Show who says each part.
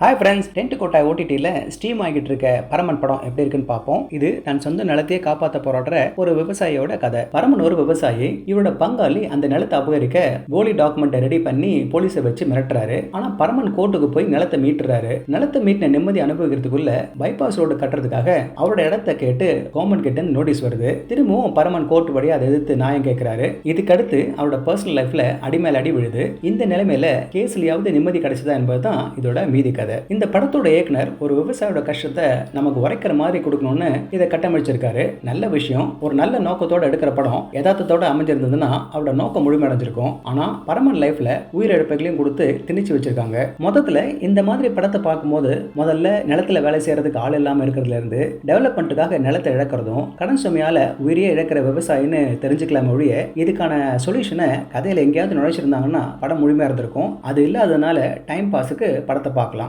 Speaker 1: Hi friends, tent quota ஓடிடியில் stream ஆகிட்டு இருக்க பரமன் படம் எப்படி இருக்குன்னு பார்ப்போம். இது தன் சொந்த நிலத்தையே காப்பாற்ற போராடுற ஒரு விவசாயியோட கதை. பரமன் ஒரு விவசாயி. இவரோட பங்காளி அந்த நிலத்தை அபகரிக்க போலி டாக்குமெண்ட்டை ரெடி பண்ணி போலீஸை வச்சு மிரட்டுறாரு. ஆனால் பரமன் கோர்ட்டுக்கு போய் நிலத்தை மீட்டுறாரு. நிலத்தை மீட்டின நிம்மதி அனுபவிக்கிறதுக்குள்ள பைபாஸ் ரோடு கட்டுறதுக்காக அவரோட இடத்த கேட்டு கவர்மெண்ட் கிட்ட நோட்டீஸ் வருது. திரும்பவும் பரமன் கோர்ட் வழி அதை எதிர்த்து நியாயம் கேட்கிறாரு. இதுக்கடுத்து அவரோட பர்சனல் லைஃப்ல அடிமேல் அடி விழுது. இந்த நிலைமையில கேஸ்லயாவது நிம்மதி கிடைச்சதா என்பதுதான் இதோட மீதி கதை. இந்த படத்தோட இயக்குனர் ஒரு விவசாயியோட கஷ்டத்தை நமக்கு உரைக்கிற மாதிரி கொடுக்கணும்னு இதை கட்டமைச்சிருக்காரு. நல்ல விஷயம். ஒரு நல்ல நோக்கத்தோட எடுக்கிற படம் யதார்த்தத்தோட அமைஞ்சிருந்ததுன்னா அவரோட நோக்கம் முழுமையடைஞ்சிருக்கும். ஆனா பரமன் லைஃப்ல உயிரிழப்புகளையும் கொடுத்து திணிச்சு வச்சிருக்காங்க. மொத்தத்துல இந்த மாதிரி படத்தை பார்க்கும்போது முதல்ல நிலத்துல வேலை செய்யறதுக்கு ஆள் இல்லாம இருக்கிறதுல இருந்து டெவலப்மெண்ட்டுக்காக நிலத்தை இழக்கிறதும் கடன் சுமையால உயிரியே இழக்கிற விவசாயின்னு தெரிஞ்சுக்கலாம் ஒழிய இதுக்கான சொல்யூஷனை கதையில எங்கேயாவது நுழைச்சிருந்தாங்கன்னா படம் முழுமையா இருந்திருக்கும். அது இல்லாததுனால டைம் பாஸுக்கு படத்தை பார்க்கலாம்.